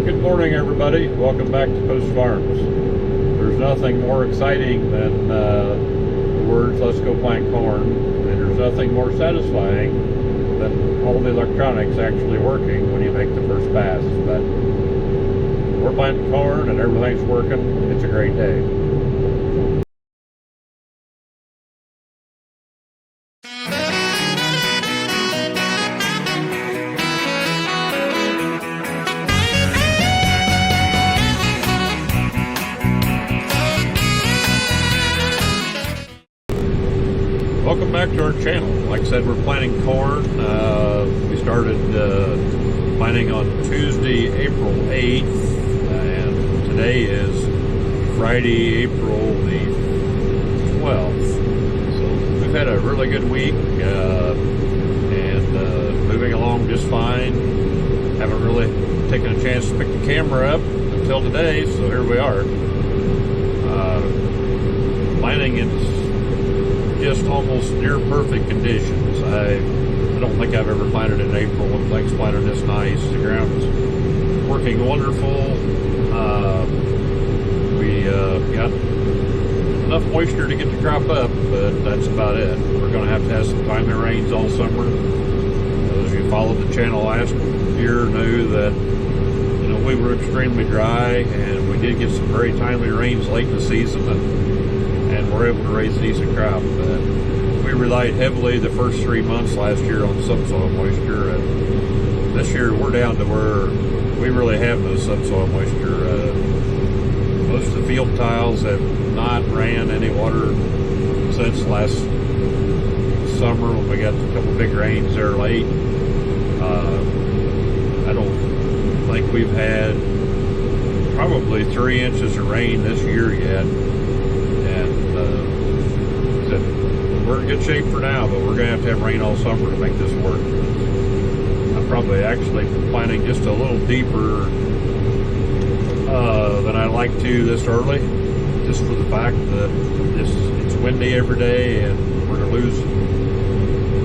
Good morning, everybody. Welcome back to Post Farms. There's nothing more exciting than the words "let's go plant corn," and there's nothing more satisfying than all the electronics actually working when you make the first pass. But we're planting corn and everything's working. It's a great day. Welcome back to our channel. Like I said, we're planting corn. We started planting on Tuesday, April 8th, and today is Friday, April the 12th. So we've had a really good week and moving along just fine. Haven't really taken a chance to pick the camera up until today, so here we are. Planting is just almost near perfect conditions. I don't think I've ever planted in April when things planted this nice. The ground's working wonderful. We got enough moisture to get the crop up, but that's about it. We're going to have some timely rains all summer. Those of you who followed the channel last year knew that we were extremely dry, and we did get some very timely rains late in the season, and we're able to raise a decent crop. We relied heavily the first 3 months last year on subsoil moisture, and this year we're down to where we really have no subsoil moisture. Most of the field tiles have not ran any water since last summer when we got a couple big rains there late. I don't think we've had probably 3 inches of rain this year yet. We're in good shape for now, but we're going to have rain all summer to make this work. I'm probably actually planting just a little deeper than I like to this early, just for the fact that it's windy every day and we're going to lose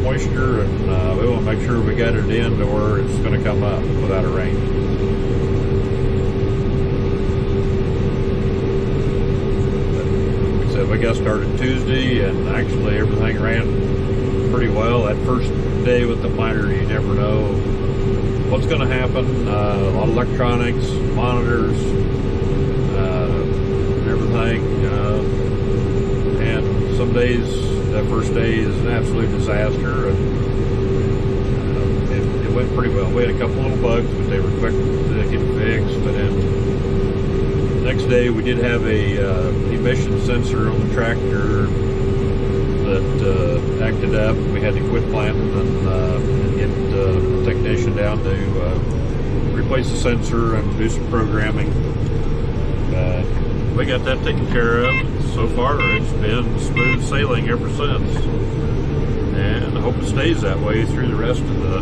moisture, and we want to make sure we got it in to where it's going to come up without a rain. We got started Tuesday, and actually everything ran pretty well. That first day with the planter, you never know what's going to happen. A lot of electronics, monitors, everything. And some days, that first day is an absolute disaster. And it went pretty well. We had a couple little bugs, but they were quick to get fixed. But then next day we did have a emission sensor on the tractor that acted up. We had to quit planting and get the technician down to replace the sensor and do some programming. We got that taken care of. So far it's been smooth sailing ever since, and I hope it stays that way through the rest of the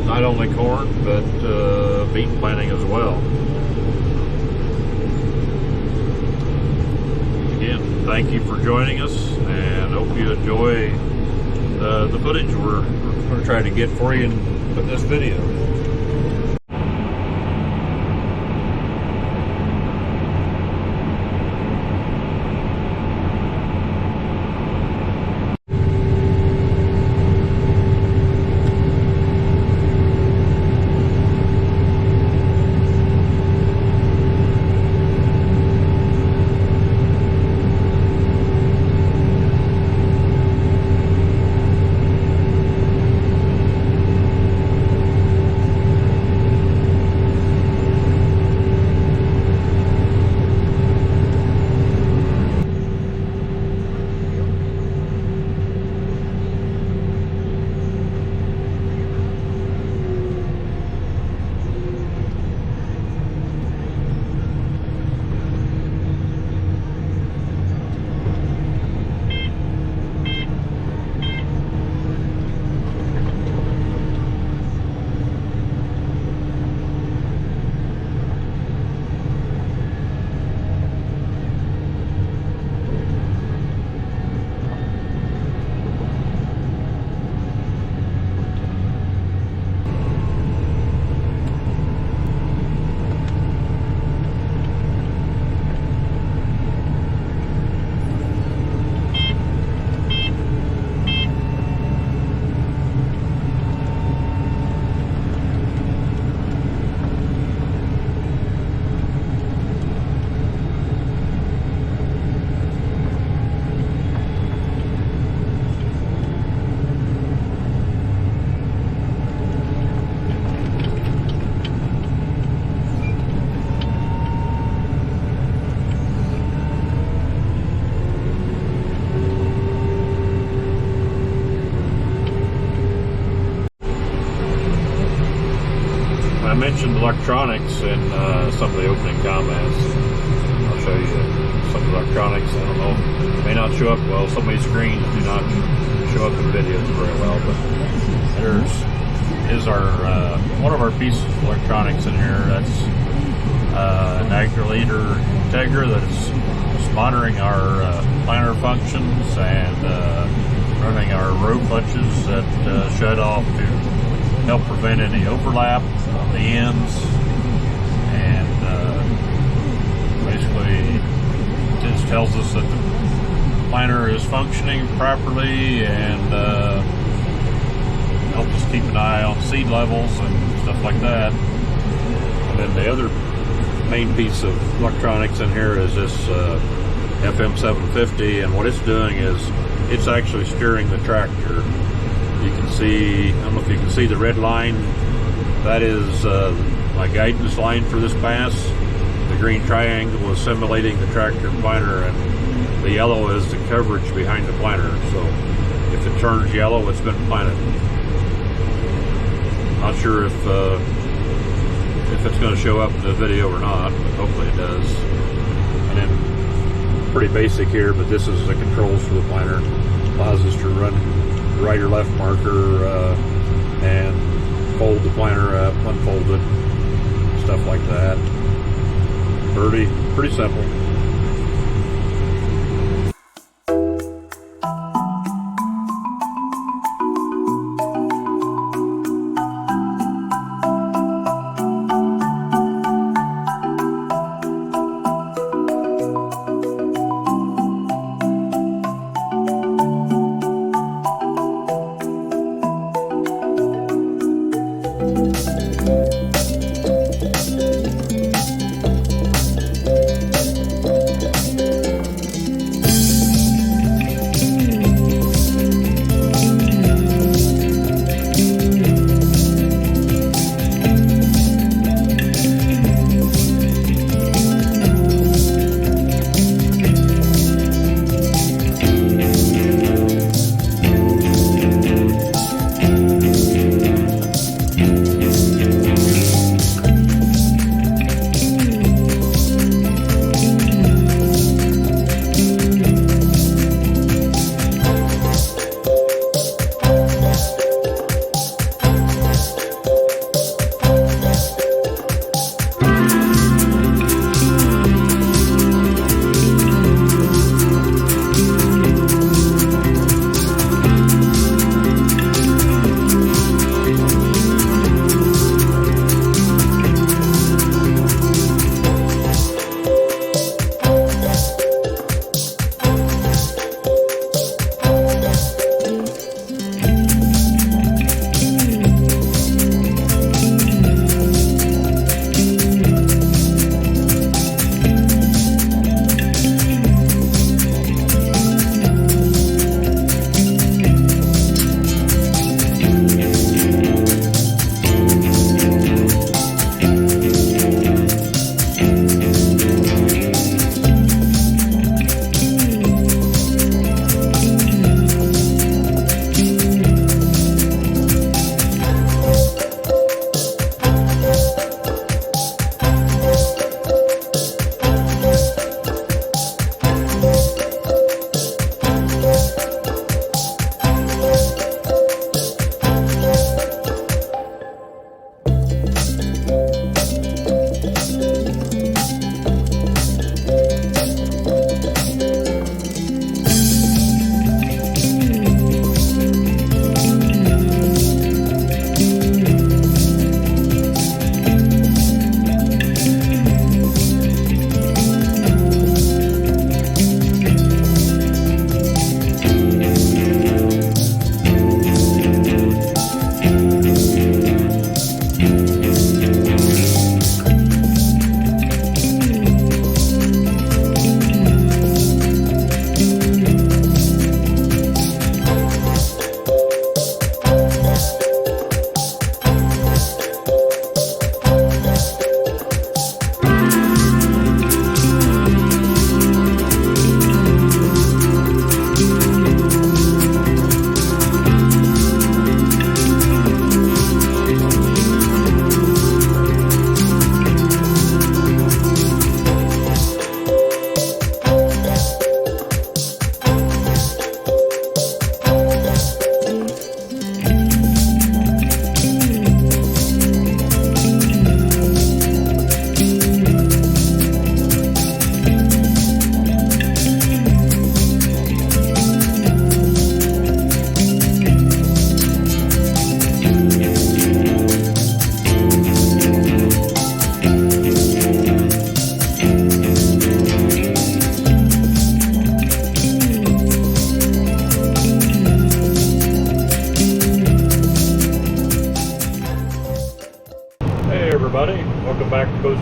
not only corn but beet planting as well. Thank you for joining us, and hope you enjoy the footage we're going to try to get for you in this video. electronics in some of the opening comments. I'll show you some of the electronics. I don't know, it may not show up well. Some of these screens do not show up in videos very well, but there's our one of our pieces of electronics in here. That's an actuator integra that's monitoring our planer functions and running our row clutches that shut off to help prevent any overlap on the ends, and basically it just tells us that the planer is functioning properly, and helps us keep an eye on seed levels and stuff like that. And then the other main piece of electronics in here is this FM 750, and what it's doing is it's actually steering the tractor. You can see, I don't know if you can see the red line, that is my guidance line for this pass. The green triangle is simulating the tractor planer, and the yellow is the coverage behind the planer. So if it turns yellow, it's been planted. Not sure if it's going to show up in the video or not, but hopefully it does. And then pretty basic here, but this is the controls for the planer. Allows us to run the right or left marker and fold the planer up, unfold it, stuff like that. Pretty simple.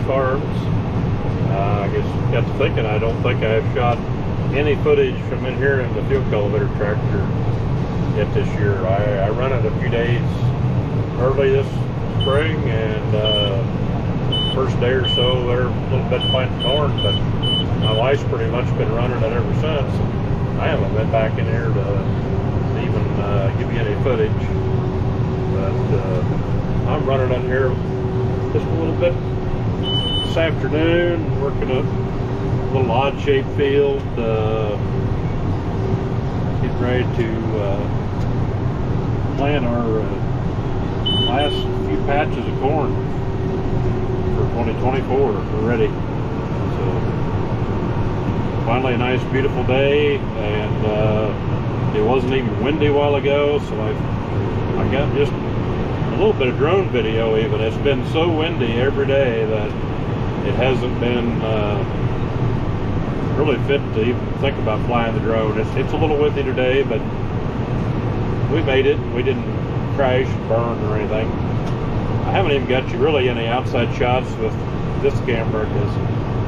Farms. I guess got to thinking, I don't think I've shot any footage from in here in the field cultivator tractor yet this year. I run it a few days early this spring, and first day or so they're a little bit planting corn, but my wife's pretty much been running it ever since. I haven't been back in here to even give you any footage, but I'm running in here just a little bit this afternoon, working a little odd-shaped field, getting ready to plant our last few patches of corn for 2024. We're ready. So finally a nice beautiful day, and it wasn't even windy a while ago, so I got just a little bit of drone video even. It's been so windy every day that it hasn't been really fit to even think about flying the drone. It's a little windy today, but we made it. We didn't crash, burn, or anything. I haven't even got you really any outside shots with this camera because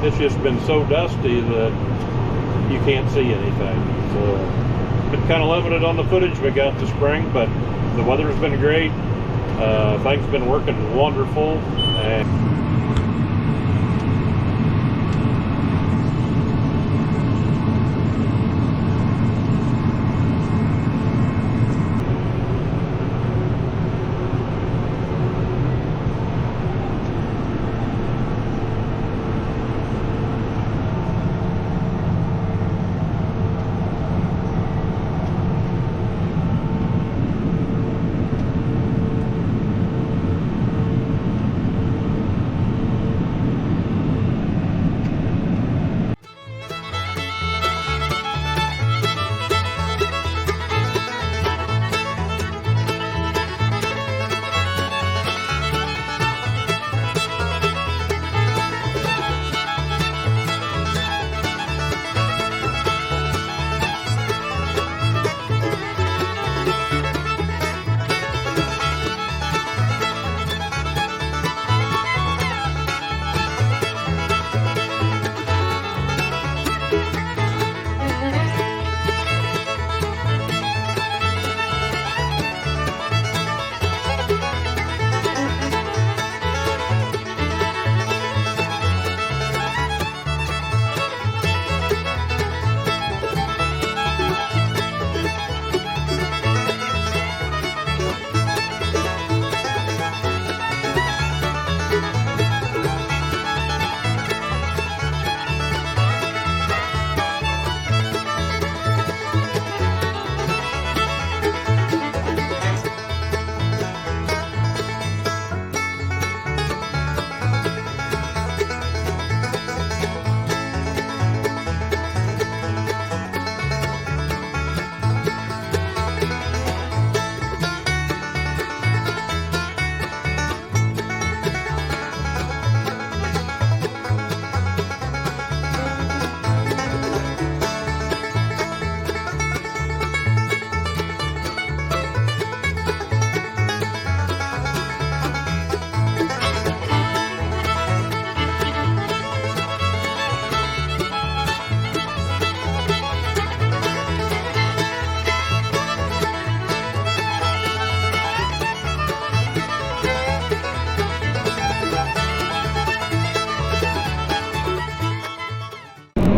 it's just been so dusty that you can't see anything. So been kind of limited on the footage we got this spring, but the weather's been great. Things been working wonderful, and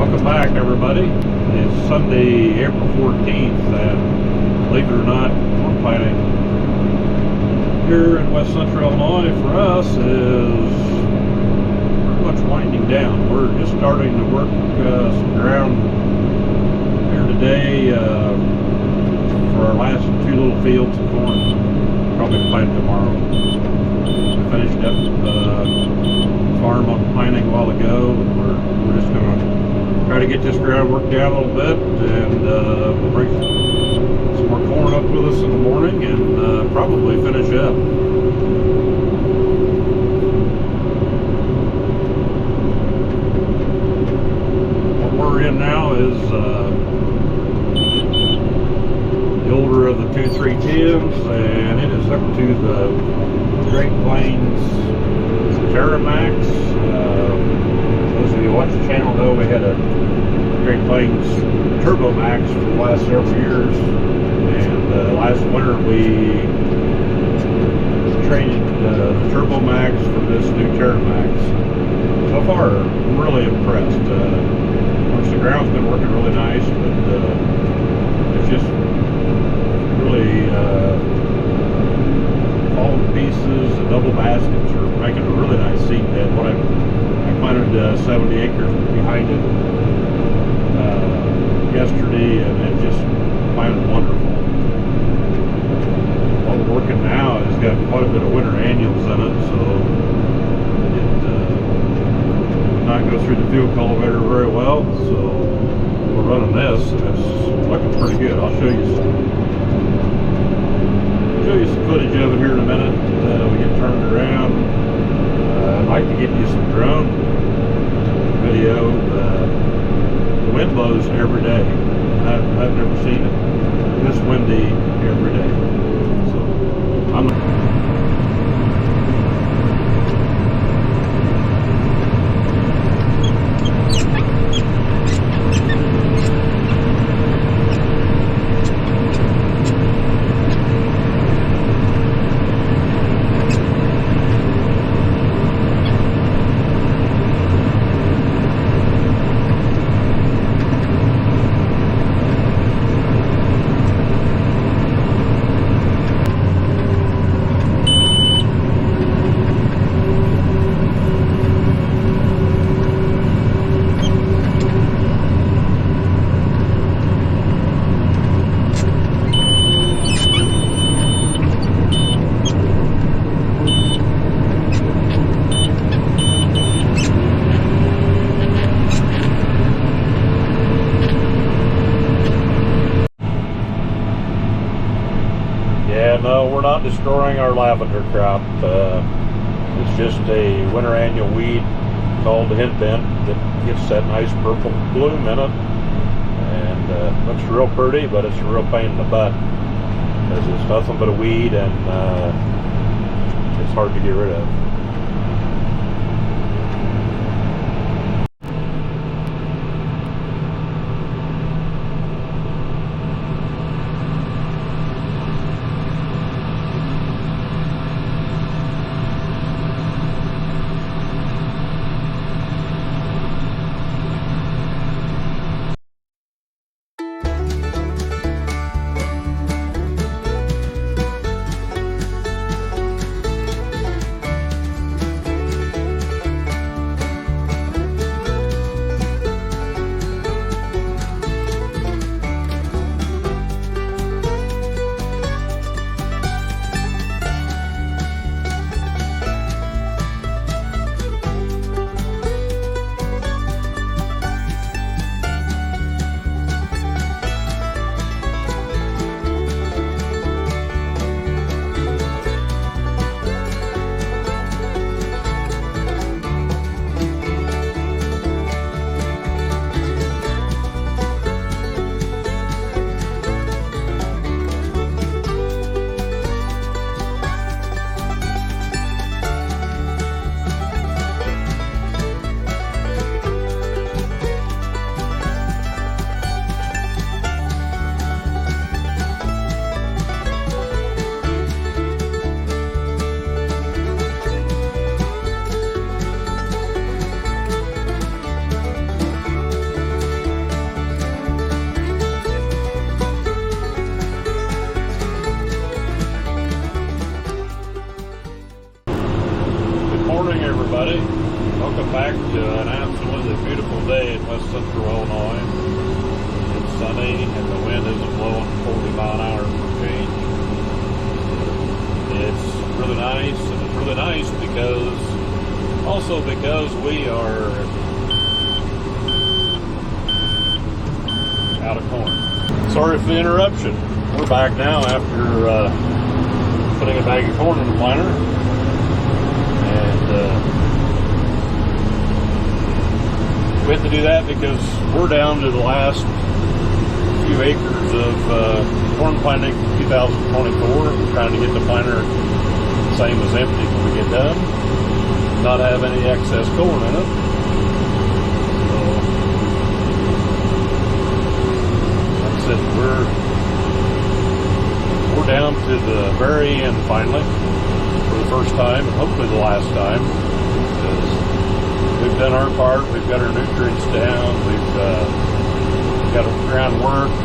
welcome back, everybody. It's Sunday, April 14th, and believe it or not, corn planting here in west central Illinois for us is pretty much winding down. We're just starting to work some ground here today for our last two little fields of corn. Probably plant tomorrow. We finished up farm on planting a while ago. We're just going to try to get this ground worked down a little bit, and we'll bring some more corn up with us in the morning and probably finish up. What we're in now is the older of the 2-3-10s, and it is up to the Great Plains Terramax. channel know, we had a Great Plains Turbo Max for the last several years, and last winter we traded the Turbo Max for this new Terramax. So far, really impressed. Of course, the ground's been working really nice, but it's just really all the pieces, the double baskets are making a really nice seat bed. What I planted 70 acres behind it yesterday, and it just planted wonderful. What we're working now has got quite a bit of winter annuals in it, so it would not go through the fuel cultivator very well. So we're running this, and it's looking pretty good. I'll show you some footage of it here in a minute. We get turned around. I'd like to get you some drone video. The wind blows every day. I've never seen it this windy every day. So I'm no, we're not destroying our lavender crop. It's just a winter annual weed called the henbit that gets that nice purple bloom in it, and looks real pretty, but it's a real pain in the butt because it's nothing but a weed, and it's hard to get rid of. Everybody, welcome back to an absolutely beautiful day in West Central Illinois. It's sunny and the wind isn't blowing 40 mile an hour for change. It's really nice, and it's really nice because we are out of corn. Sorry for the interruption. We're back now after putting a bag of corn in the planter. We had to do that because we're down to the last few acres of corn planting for 2024. We're trying to get the planter the same as empty when we get done, not have any excess corn in it. So very end finally, for the first time, and hopefully the last time, because we've done our part. We've got our nutrients down. We've got our ground worked.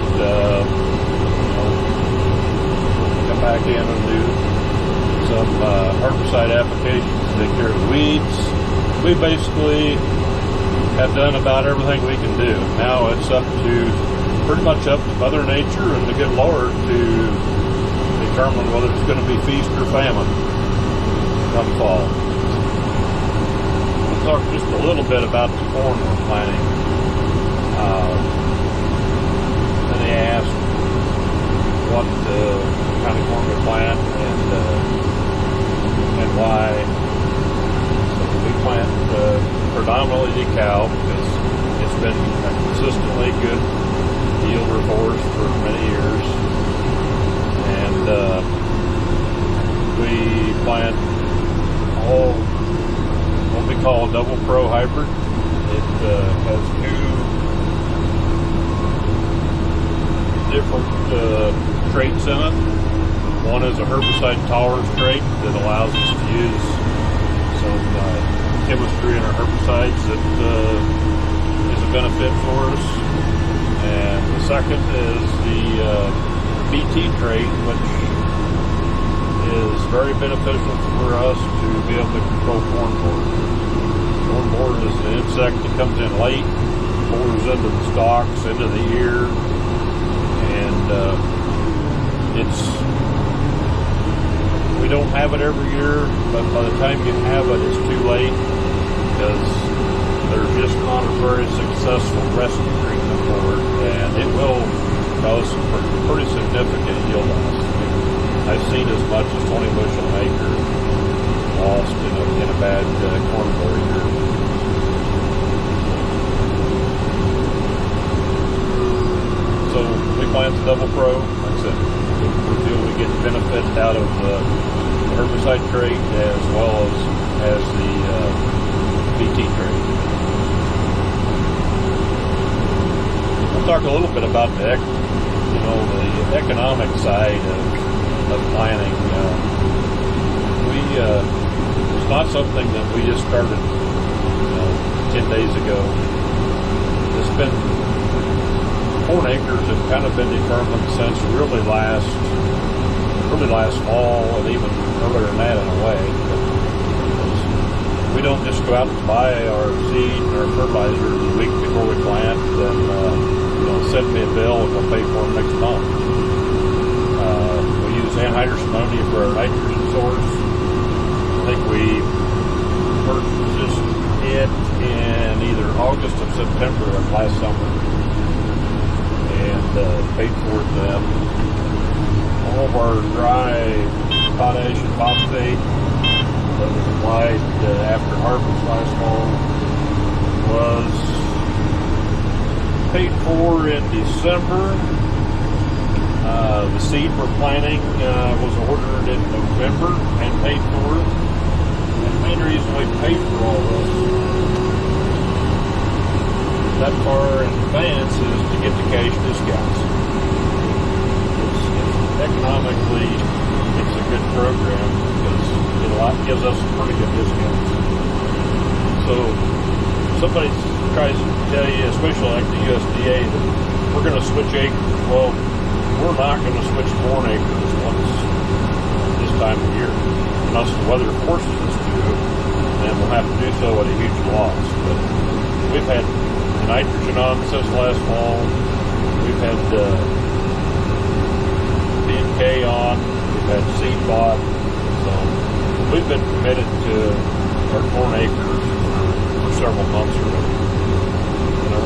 Come back in and do some herbicide applications to take care of the weeds. We basically have done about everything we can do. Now it's pretty much up to Mother Nature and the good Lord to determine whether it's going to be feast or famine come fall. We'll talk just a little bit about the corn we're planting. And they asked what kind of corn we plant and why. So we plant predominantly DeKalb because it's been a consistently good yielder for us for many years. And we plant what we call a double pro hybrid. It has two different traits in it. One is a herbicide tolerance trait that allows us to use some chemistry in our herbicides that is a benefit for us. And the second is the BT trait, which is very beneficial for us to be able to control corn borer. Corn borer is an insect that comes in late, bores into the stalks, into the ear, and we don't have it every year, but by the time you have it, it's too late because there's just not a very successful rescue treatment for it, and it will cause some pretty significant yield loss. I've seen as much as 20 bushel an acre lost in a bad corn borer year. So we plant the double pro. Like I said, we feel we get benefit out of the herbicide trait as well as the BT trait. We'll talk a little bit about the economic side of planting. It's not something that we just started 10 days ago. It's been corn acres have kind of been determined since really last fall, and even earlier than that in a way. We don't just go out and buy our seed and our fertilizer the week before we plant and send me a bill and we'll pay for them next month. We use anhydrous ammonia for our nitrogen source. I think we purchased it in either August or September of last summer. And paid for it then. All of our dry potash and phosphate that was applied after harvest last fall was paid for in December. The seed we're planting was ordered in November and paid for. And the main reason we paid for all this that far in advance is to get the cash discounts. Economically, it's a good program because it gives us some pretty good discounts. So somebody tries to tell you, especially like the USDA, that we're going to switch acres. Well, we're not going to switch corn acres once this time of year, unless the weather forces us to, and we'll have to do so at a huge loss. But we've had nitrogen on since last fall. We've had P&K on. We've had seed bought. So we've been committed to our corn acres for several months already.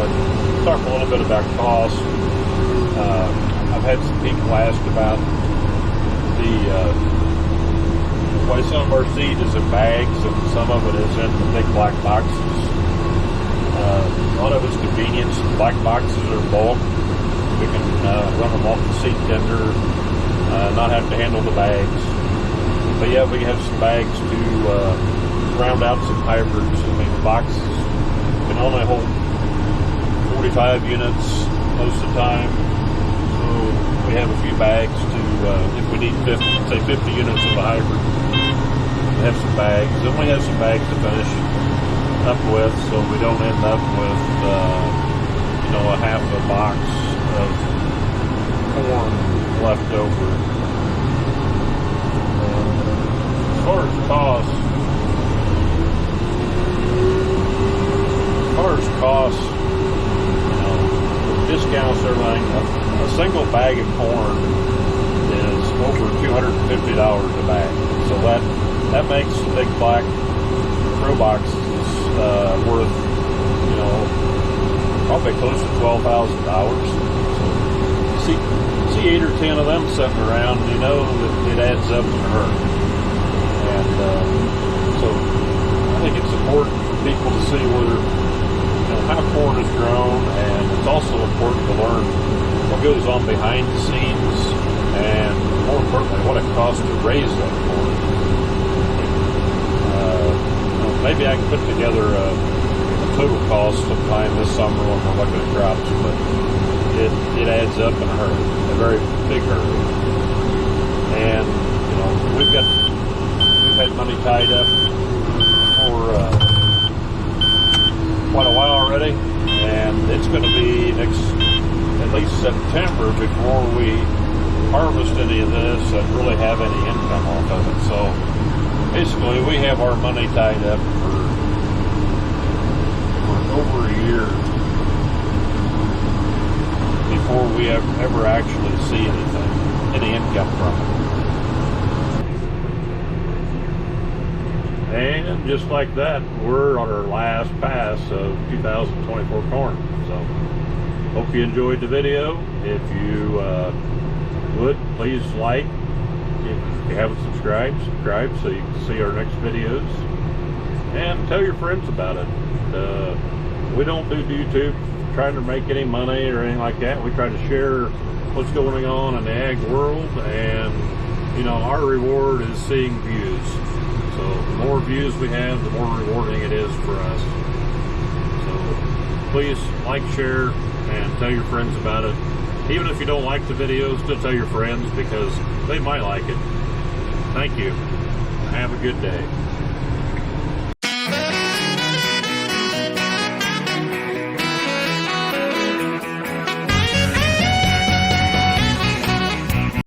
Let's talk a little bit about cost. I've had some people ask about why some of our seed is in bags and some of it is in the big black boxes. A lot of it's convenience. Black boxes are bulk. We can run them off the seed tender, not have to handle the bags. But yeah, we have some bags to round out some hybrids. I mean, the boxes can only hold 45 units most of the time. So we have a few bags to, if we need 50, say 50 units of a hybrid. We have some bags, and we have some bags to finish up with, so we don't end up with, you know, a half a box of corn left over. As far as cost, you know, with discounts and everything, a single bag of corn is over $250 a bag. So that makes the big black Pro boxes worth, you know, probably close to $12,000. So see 8 or 10 of them sitting around, you know that it adds up in a hurry. And so I think it's important for people to see where, you know, how corn is grown, and it's also important to learn what goes on behind the scenes, and more importantly, what it costs to raise that corn. Maybe I can put together a total cost sometime this summer when we're looking at crops, but it adds up in a hurry, a very big hurry. And you know, we've had money tied up for quite a while already, and it's going to be at least September before we harvest any of this and really have any income off of it. So basically, we have our money tied up for over a year before we ever actually see any income from it. And just like that, we're on our last pass of 2024 corn. So, hope you enjoyed the video. If you would, please like. If you haven't subscribe so you can see our next videos, and tell your friends about it. We don't do YouTube trying to make any money or anything like that. We try to share what's going on in the ag world, and you know, our reward is seeing views. So the more views we have, the more rewarding it is for us. So please like, share, and tell your friends about it. Even if you don't like the videos, still tell your friends, because they might like it. Thank you. Have a good day.